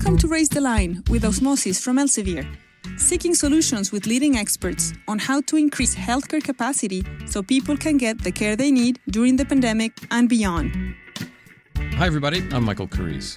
Welcome to Raise the Line with Osmosis from Elsevier, seeking solutions with leading experts on how to increase healthcare capacity so people can get the care they need during the pandemic and beyond. Hi, everybody. I'm Michael Carrese.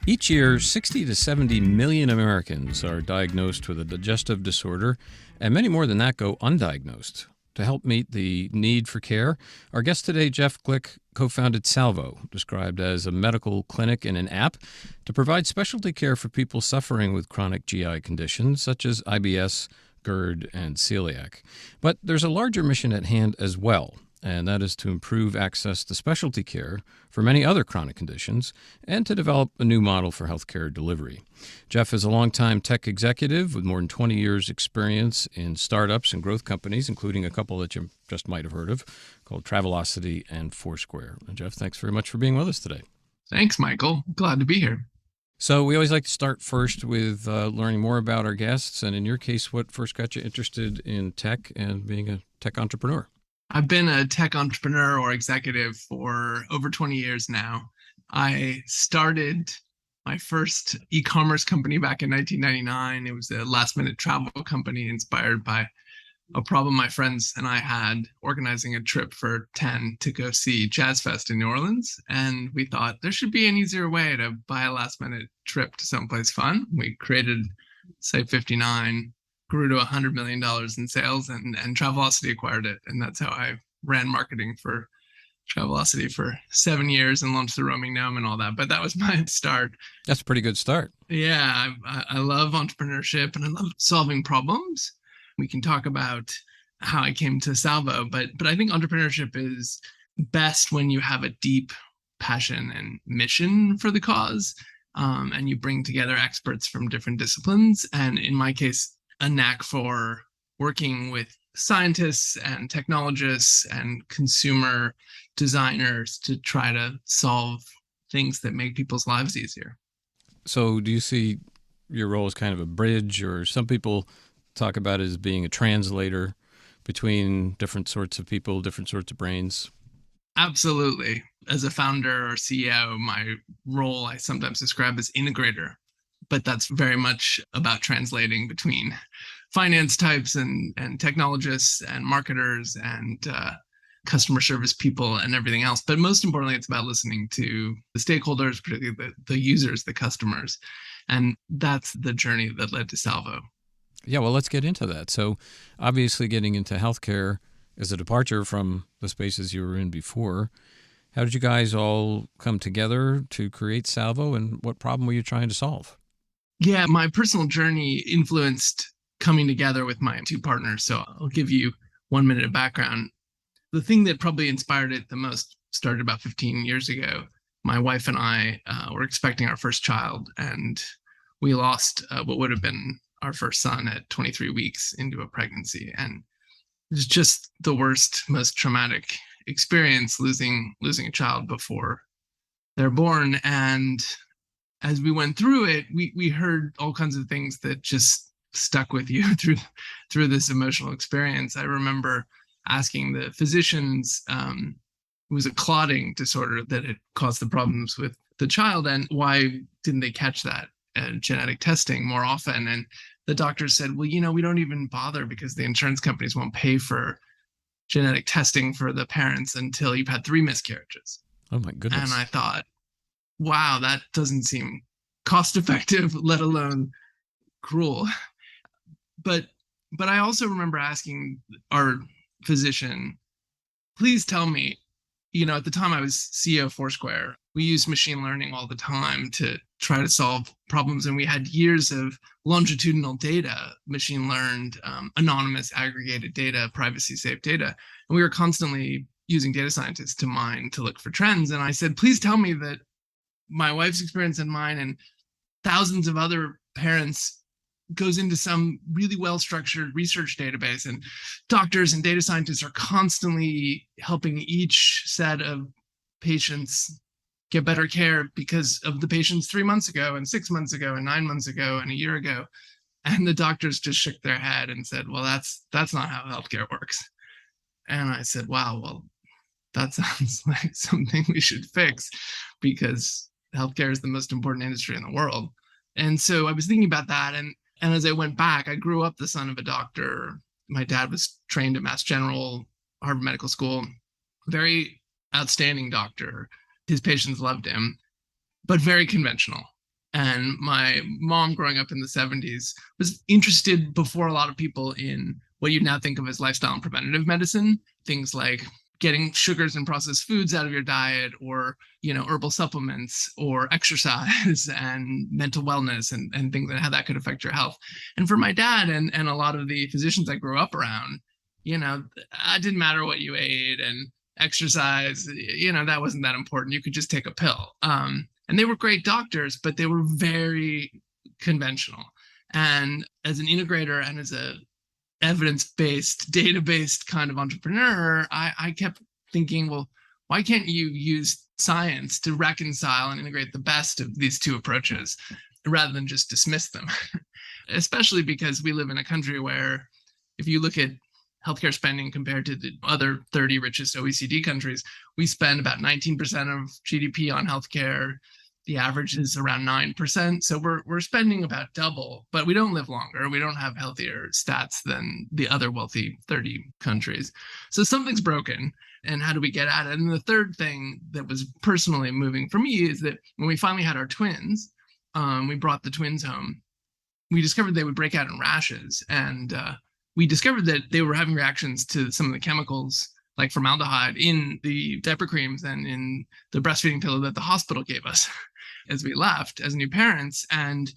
Each year, 60 to 70 million Americans are diagnosed with a digestive disorder, and many more than that go undiagnosed. To help meet the need for care, our guest today, Jeff Glueck, co-founded Salvo, described as a medical clinic and an app to provide specialty care for people suffering with chronic GI conditions such as IBS, GERD, and celiac. But there's a larger mission at hand as well, and that is to improve access to specialty care for many other chronic conditions and to develop a new model for healthcare delivery. Jeff is a longtime tech executive with more than 20 years' experience in startups and growth companies, including a couple that you just might have heard of, called Travelocity and Foursquare. And Jeff, thanks very much for being with us today. Thanks, Michael. Glad to be here. So we always like to start first with learning more about our guests, and in your case, what first got you interested in tech and being a tech entrepreneur? I've been a tech entrepreneur or executive for over 20 years now. I started my first e-commerce company back in 1999. It was a last-minute travel company inspired by a problem my friends and I had organizing a trip for 10 to go see Jazz Fest in New Orleans. And we thought there should be an easier way to buy a last-minute trip to someplace fun. We created Site 59, grew to $100 million in sales, and Travelocity acquired it. And that's how I ran marketing for Travelocity for 7 years and launched the roaming gnome and all that. But that was my start. That's a pretty good start. Yeah, I love entrepreneurship and I love solving problems. We can talk about how I came to Salvo, but I think entrepreneurship is best when you have a deep passion and mission for the cause, and you bring together experts from different disciplines. And in my case, a knack for working with scientists and technologists and consumer designers to try to solve things that make people's lives easier. So do you see your role as kind of a bridge, or some people talk about it as being a translator between different sorts of people, different sorts of brains? Absolutely. As a founder or CEO, my role I sometimes describe as integrator, but that's very much about translating between finance types and technologists and marketers and customer service people and everything else. But most importantly, it's about listening to the stakeholders, particularly the users, the customers. And that's the journey that led to Salvo. Yeah, well, let's get into that. So obviously getting into healthcare is a departure from the spaces you were in before. How did you guys all come together to create Salvo, and what problem were you trying to solve? Yeah, my personal journey influenced coming together with my two partners. So I'll give you 1 minute of background. The thing that probably inspired it the most started about 15 years ago. My wife and I were expecting our first child, and we lost what would have been our first son at 23 weeks into a pregnancy. And it's just the worst, most traumatic experience, losing a child before they're born. And as we went through it, we heard all kinds of things that just stuck with you through this emotional experience. I remember asking the physicians, it was a clotting disorder that had caused the problems with the child, and why didn't they catch that genetic testing more often? And the doctors said, well, we don't even bother because the insurance companies won't pay for genetic testing for the parents until you've had 3 miscarriages. Oh my goodness. And I thought, wow, that doesn't seem cost effective, let alone cruel. But I also remember asking our physician, please tell me, at the time I was CEO of Foursquare, we used machine learning all the time to try to solve problems. And we had years of longitudinal data, machine learned, anonymous aggregated data, privacy safe data. And we were constantly using data scientists to mine to look for trends. And I said, please tell me that my wife's experience and mine and thousands of other parents goes into some really well-structured research database, and doctors and data scientists are constantly helping each set of patients get better care because of the patients 3 months ago and 6 months ago and 9 months ago and a year ago. And the doctors just shook their head and said, well, that's not how healthcare works. And I said, wow, well, that sounds like something we should fix, because healthcare is the most important industry in the world. And so I was thinking about that. And as I went back, I grew up the son of a doctor. My dad was trained at Mass General, Harvard Medical School, very outstanding doctor. His patients loved him, but very conventional. And my mom, growing up in the 70s, was interested before a lot of people in what you now think of as lifestyle and preventative medicine, things like getting sugars and processed foods out of your diet, or, herbal supplements, or exercise and mental wellness, and things, and how that could affect your health. And for my dad and a lot of the physicians I grew up around, it didn't matter what you ate, and exercise, that wasn't that important. You could just take a pill. And they were great doctors, but they were very conventional. And as an integrator and as a evidence-based, data-based kind of entrepreneur, I kept thinking, well, why can't you use science to reconcile and integrate the best of these two approaches rather than just dismiss them? Especially because we live in a country where, if you look at healthcare spending compared to the other 30 richest OECD countries, we spend about 19% of GDP on healthcare. The average is around 9%. So we're spending about double, but we don't live longer. We don't have healthier stats than the other wealthy 30 countries. So something's broken. And how do we get at it? And the third thing that was personally moving for me is that when we finally had our twins, we brought the twins home, we discovered they would break out in rashes. And we discovered that they were having reactions to some of the chemicals, like formaldehyde, in the diaper creams and in the breastfeeding pillow that the hospital gave us as we left as new parents. And,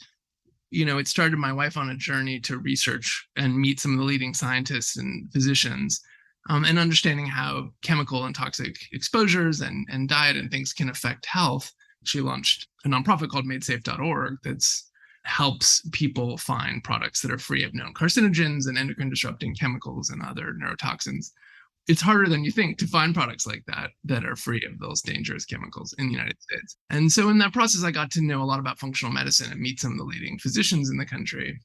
it started my wife on a journey to research and meet some of the leading scientists and physicians, and understanding how chemical and toxic exposures and diet and things can affect health. She launched a nonprofit called MadeSafe.org that's helps people find products that are free of known carcinogens and endocrine disrupting chemicals and other neurotoxins. It's harder than you think to find products like that are free of those dangerous chemicals in the United States. And so in that process, I got to know a lot about functional medicine and meet some of the leading physicians in the country.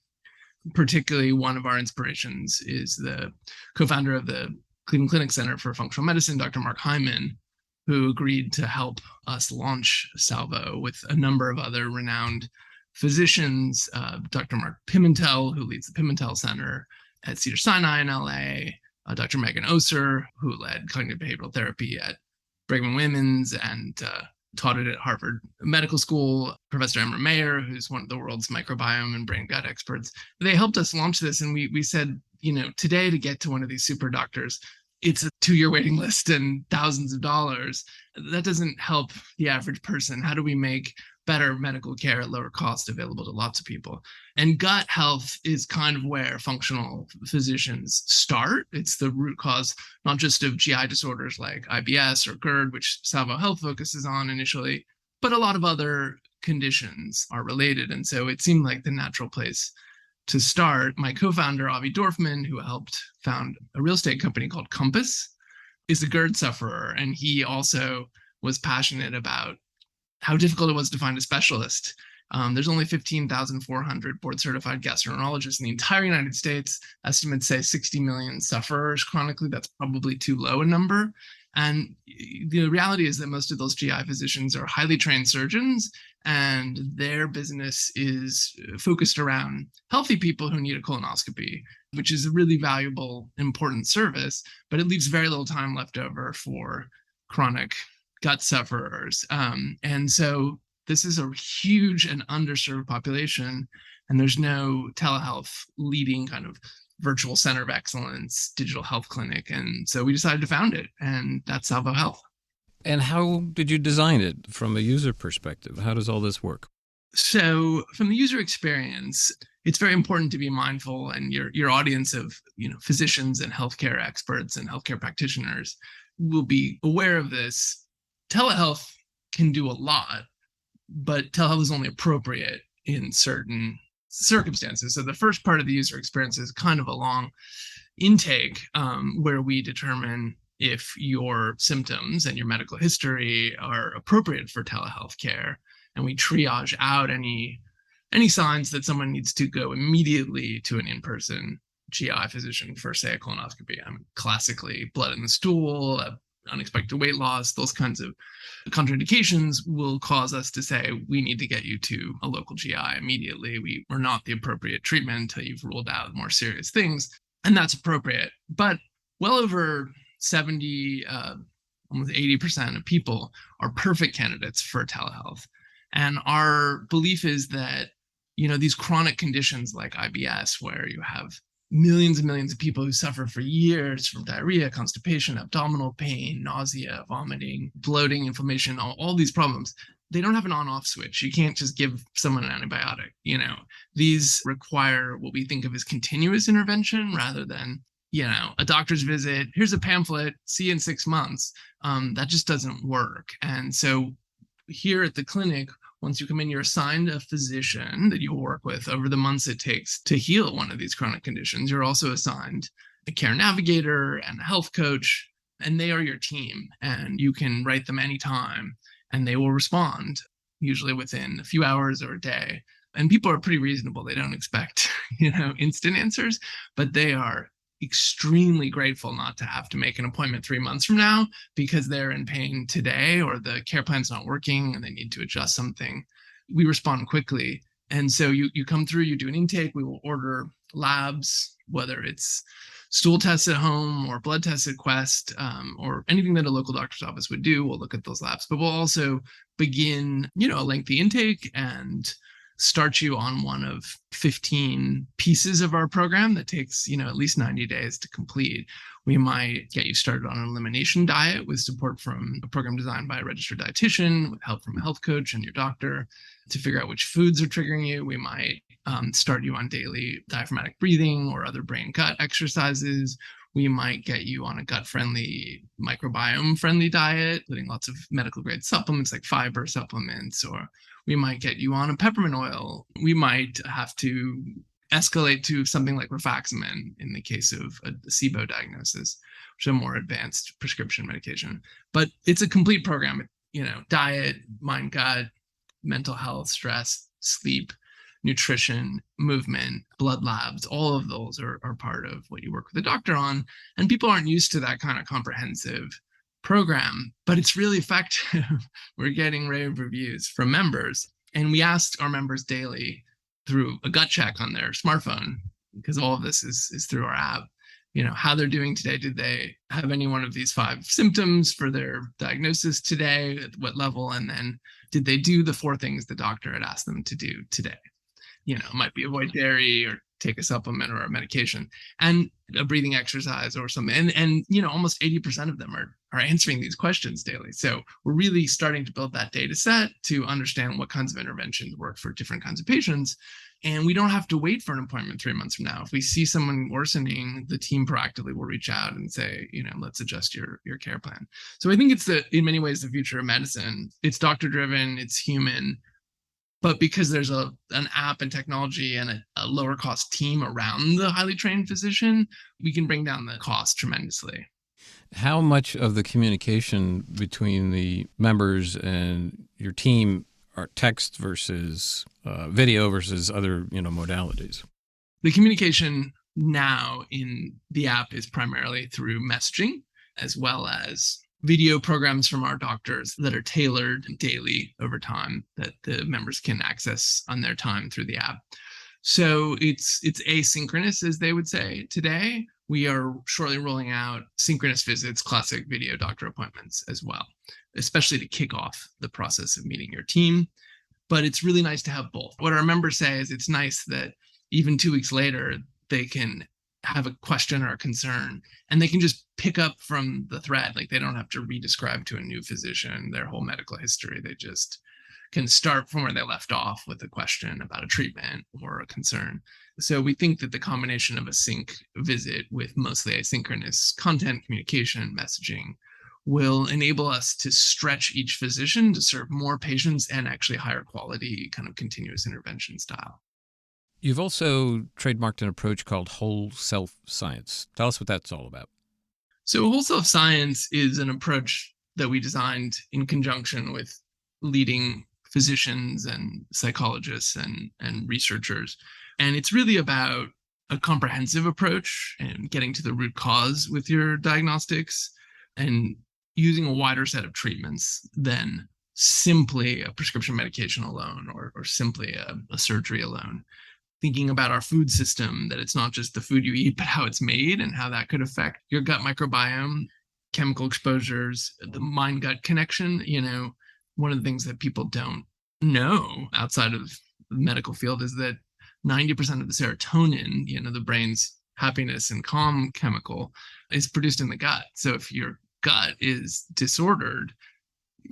Particularly, one of our inspirations is the co-founder of the Cleveland Clinic Center for Functional Medicine, Dr. Mark Hyman, who agreed to help us launch Salvo with a number of other renowned physicians, Dr. Mark Pimentel, who leads the Pimentel Center at Cedars-Sinai in LA, Dr. Megan Oser, who led cognitive behavioral therapy at Brigham and Women's and taught it at Harvard Medical School, Professor Emma Mayer, who's one of the world's microbiome and brain gut experts. They helped us launch this, and we said, today, to get to one of these super doctors, it's a 2-year waiting list and thousands of dollars. That doesn't help the average person. How do we make better medical care at lower cost available to lots of people? And gut health is kind of where functional physicians start. It's the root cause, not just of GI disorders like IBS or GERD, which Salvo Health focuses on initially, but a lot of other conditions are related. And so it seemed like the natural place to start. My co-founder, Avi Dorfman, who helped found a real estate company called Compass, is a GERD sufferer. And he also was passionate about how difficult it was to find a specialist. There's only 15,400 board-certified gastroenterologists in the entire United States. Estimates say 60 million sufferers chronically. That's probably too low a number. And the reality is that most of those GI physicians are highly trained surgeons, and their business is focused around healthy people who need a colonoscopy, which is a really valuable, important service, but it leaves very little time left over for chronic gut sufferers. And so this is a huge and underserved population, and there's no telehealth leading kind of virtual center of excellence, digital health clinic. And so we decided to found it, and that's Salvo Health. And how did you design it from a user perspective? How does all this work? So from the user experience, it's very important to be mindful, and your audience of physicians and healthcare experts and healthcare practitioners will be aware of this. Telehealth can do a lot, but telehealth is only appropriate in certain circumstances. So the first part of the user experience is kind of a long intake where we determine if your symptoms and your medical history are appropriate for telehealth care, and we triage out any signs that someone needs to go immediately to an in-person GI physician for, say, a colonoscopy. Classically, blood in the stool, unexpected weight loss, those kinds of contraindications will cause us to say, we need to get you to a local GI immediately. We are not the appropriate treatment until you've ruled out more serious things. And that's appropriate. But well over 70, almost 80% of people are perfect candidates for telehealth. And our belief is that, these chronic conditions like IBS, where you have millions and millions of people who suffer for years from diarrhea, constipation, abdominal pain, nausea, vomiting, bloating, inflammation, all these problems, they don't have an on-off switch. You can't just give someone an antibiotic. These require what we think of as continuous intervention rather than, a doctor's visit, here's a pamphlet, see you in 6 months. That just doesn't work. And so here at the clinic, once you come in, you're assigned a physician that you'll work with over the months it takes to heal one of these chronic conditions. You're also assigned a care navigator and a health coach, and they are your team. And you can write them anytime, and they will respond, usually within a few hours or a day. And people are pretty reasonable. They don't expect, instant answers, but they are extremely grateful not to have to make an appointment 3 months from now because they're in pain today or the care plan's not working and they need to adjust something. We respond quickly. And so you come through, you do an intake, we will order labs, whether it's stool tests at home or blood tests at Quest, or anything that a local doctor's office would do. We'll look at those labs, but we'll also begin, a lengthy intake and start you on one of 15 pieces of our program that takes, at least 90 days to complete. We might get you started on an elimination diet with support from a program designed by a registered dietitian, with help from a health coach and your doctor to figure out which foods are triggering you. We might start you on daily diaphragmatic breathing or other brain-gut exercises. We might get you on a gut-friendly, microbiome-friendly diet, including lots of medical-grade supplements like fiber supplements, or we might get you on a peppermint oil. We might have to escalate to something like rifaximin in the case of a SIBO diagnosis, which is a more advanced prescription medication. But it's a complete program, diet, mind, gut, mental health, stress, sleep, nutrition, movement, blood labs, all of those are part of what you work with a doctor on. And people aren't used to that kind of comprehensive program, but it's really effective. We're getting rave reviews from members. And we asked our members daily through a gut check on their smartphone, because all of this is through our app, how they're doing today. Did they have any one of these 5 symptoms for their diagnosis today? At what level? And then did they do the 4 things the doctor had asked them to do today? It might be avoid dairy or take a supplement or a medication and a breathing exercise or something. And almost 80% of them are answering these questions daily. So we're really starting to build that data set to understand what kinds of interventions work for different kinds of patients. And we don't have to wait for an appointment 3 months from now. If we see someone worsening, the team proactively will reach out and say, let's adjust your care plan. So I think it's in many ways, the future of medicine. It's doctor driven, it's human. But because there's an app and technology and a lower cost team around the highly trained physician, we can bring down the cost tremendously. How much of the communication between the members and your team are text versus video versus other modalities? The communication now in the app is primarily through messaging, as well as video programs from our doctors that are tailored daily over time that the members can access on their time through the app. So it's asynchronous, as they would say today. We are shortly rolling out synchronous visits, classic video doctor appointments as well, especially to kick off the process of meeting your team. But it's really nice to have both. What our members say is it's nice that even 2 weeks later, they can have a question or a concern and they can just pick up from the thread. Like they don't have to re-describe to a new physician their whole medical history. They just can start from where they left off with a question about a treatment or a concern. So we think that the combination of a sync visit with mostly asynchronous content, communication, messaging will enable us to stretch each physician to serve more patients and actually higher quality kind of continuous intervention style. You've also trademarked an approach called whole self science. Tell us what that's all about. So whole self science is an approach that we designed in conjunction with leading physicians and psychologists and researchers. And it's really about a comprehensive approach and getting to the root cause with your diagnostics. And using a wider set of treatments than simply a prescription medication alone or simply a surgery alone. Thinking about our food system, that it's not just the food you eat, but how it's made and how that could affect your gut microbiome, chemical exposures, the mind-gut connection. One of the things that people don't know outside of the medical field is that 90% of the serotonin, the brain's happiness and calm chemical, is produced in the gut. So if your gut is disordered,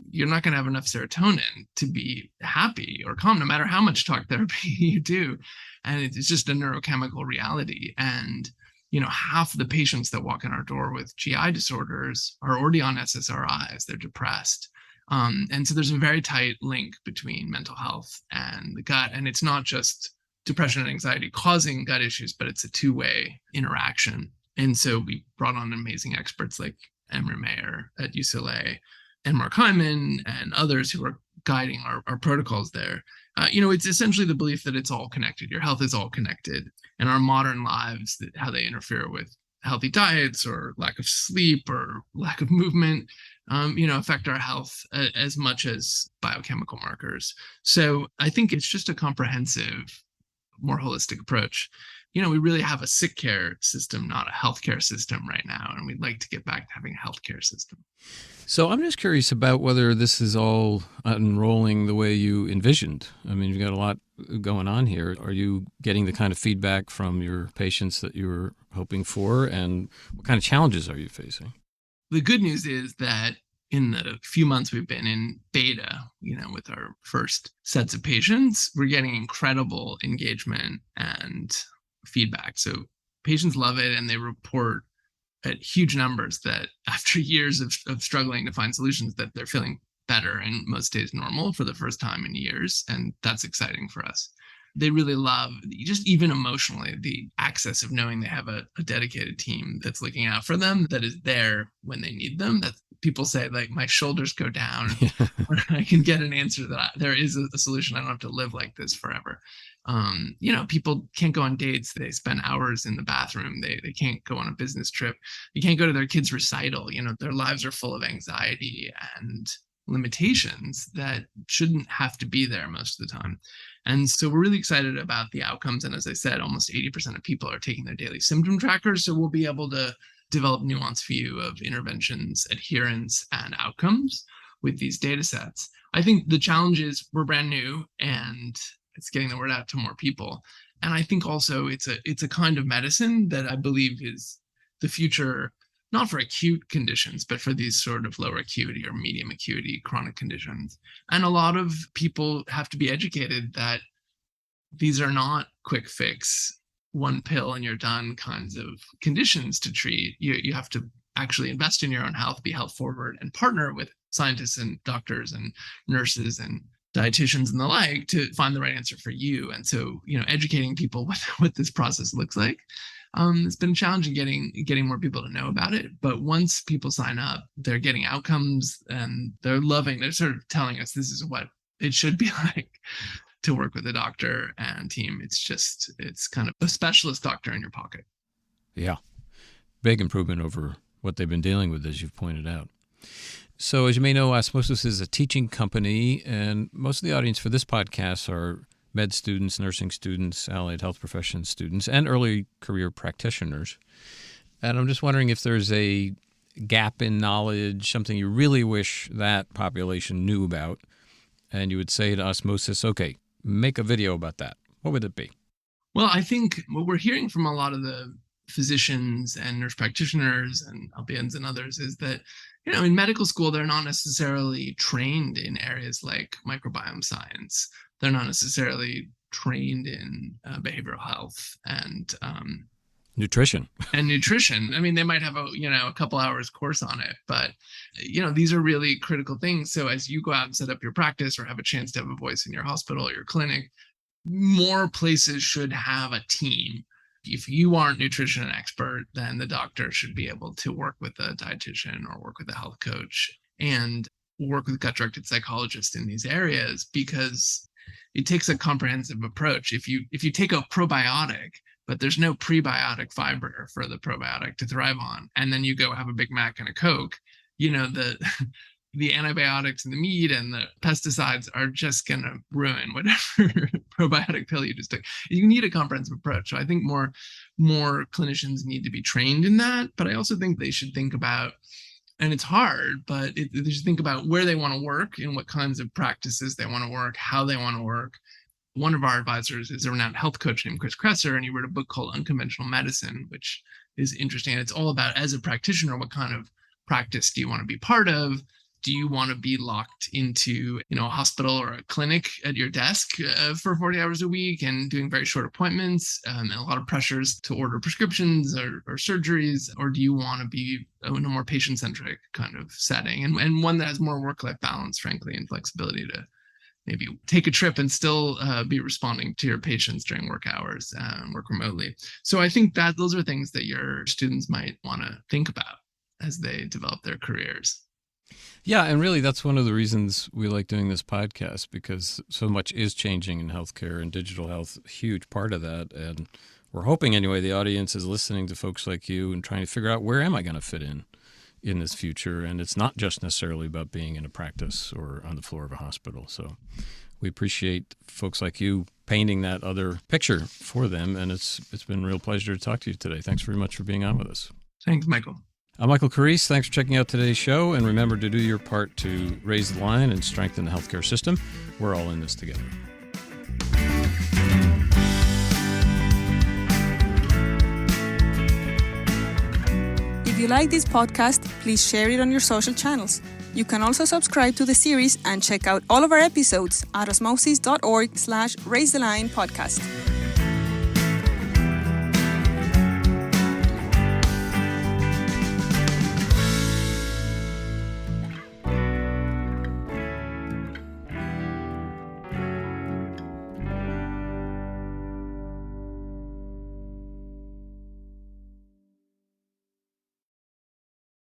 you're not going to have enough serotonin to be happy or calm, no matter how much talk therapy you do. And it's just a neurochemical reality. And, half the patients that walk in our door with GI disorders are already on SSRIs. They're depressed. And so there's a very tight link between mental health and the gut. And it's not just depression and anxiety causing gut issues, but it's a two-way interaction. And so we brought on amazing experts like Emery Mayer at UCLA and Mark Hyman and others who are guiding our protocols there. It's essentially the belief that it's all connected. Your health is all connected. And our modern lives, how they interfere with healthy diets or lack of sleep or lack of movement, affect our health as much as biochemical markers. So I think it's just a comprehensive, more holistic approach. We really have a sick care system, not a healthcare system right now. And we'd like to get back to having a healthcare system. So I'm just curious about whether this is all unrolling the way you envisioned. I mean, you've got a lot going on here. Are you getting the kind of feedback from your patients that you were hoping for? And what kind of challenges are you facing? The good news is that in the few months we've been in beta, with our first sets of patients, we're getting incredible engagement and feedback. So patients love it, and they report at huge numbers that after years of struggling to find solutions, that they're feeling better and most days normal for the first time in years. And that's exciting for us. They really love, just even emotionally, the access of knowing they have a dedicated team that's looking out for them, that is there when they need them. That people say, like, my shoulders go down when I can get an answer that there is a solution. I don't have to live like this forever. People can't go on dates. They spend hours in the bathroom. They can't go on a business trip. You can't go to their kids' recital. Their lives are full of anxiety and limitations that shouldn't have to be there most of the time. And so we're really excited about the outcomes. And as I said, almost 80% of people are taking their daily symptom trackers. So we'll be able to develop nuanced view of interventions, adherence, and outcomes with these data sets. I think the challenge is we're brand new and it's getting the word out to more people. And I think also it's a kind of medicine that I believe is the future, not for acute conditions, but for these sort of lower acuity or medium acuity chronic conditions. And a lot of people have to be educated that these are not quick fix, one pill and you're done kinds of conditions to treat. You have to actually invest in your own health, be health forward, and partner with scientists and doctors and nurses and dietitians and the like to find the right answer for you. And so, educating people what this process looks like. It's been challenging getting more people to know about it. But once people sign up, they're getting outcomes and they're sort of telling us this is what it should be like to work with a doctor and team. It's kind of a specialist doctor in your pocket. Yeah. Big improvement over what they've been dealing with, as you've pointed out. So as you may know, Osmosis is a teaching company, and most of the audience for this podcast are med students, nursing students, allied health profession students, and early career practitioners. And I'm just wondering if there's a gap in knowledge, something you really wish that population knew about, and you would say to Osmosis, okay, make a video about that. What would it be? Well, I think what we're hearing from a lot of the physicians and nurse practitioners and LPNs and others is that, in medical school, they're not necessarily trained in areas like microbiome science. They're not necessarily trained in behavioral health and nutrition. And nutrition. I mean, they might have a couple hours course on it, but these are really critical things. So as you go out and set up your practice or have a chance to have a voice in your hospital or your clinic, more places should have a team. If you aren't nutrition an expert, then the doctor should be able to work with a dietitian or work with a health coach and work with gut-directed psychologists in these areas, because it takes a comprehensive approach. If you take a probiotic, but there's no prebiotic fiber for the probiotic to thrive on, and then you go have a Big Mac and a Coke, the antibiotics and the meat and the pesticides are just going to ruin whatever probiotic pill you just took. You need a comprehensive approach. So I think more clinicians need to be trained in that. But I also think they should think about, and it's hard, but they should think about where they want to work and what kinds of practices they want to work, how they want to work. One of our advisors is a renowned health coach named Chris Kresser, and he wrote a book called Unconventional Medicine, which is interesting. It's all about, as a practitioner, what kind of practice do you want to be part of? Do you want to be locked into, a hospital or a clinic at your desk for 40 hours a week and doing very short appointments and a lot of pressures to order prescriptions or surgeries? Or do you want to be in a more patient-centric kind of setting and one that has more work-life balance, frankly, and flexibility to maybe take a trip and still be responding to your patients during work hours and work remotely? So I think that those are things that your students might want to think about as they develop their careers. Yeah, and really that's one of the reasons we like doing this podcast, because so much is changing in healthcare, and digital health, a huge part of that. And we're hoping anyway the audience is listening to folks like you and trying to figure out, where am I going to fit in this future? And it's not just necessarily about being in a practice or on the floor of a hospital. So we appreciate folks like you painting that other picture for them. And it's been a real pleasure to talk to you today. Thanks very much for being on with us. Thanks, Michael. I'm Michael Carrese. Thanks for checking out today's show. And remember to do your part to raise the line and strengthen the healthcare system. We're all in this together. If you like this podcast, please share it on your social channels. You can also subscribe to the series and check out all of our episodes at osmosis.org/raisetheline podcast.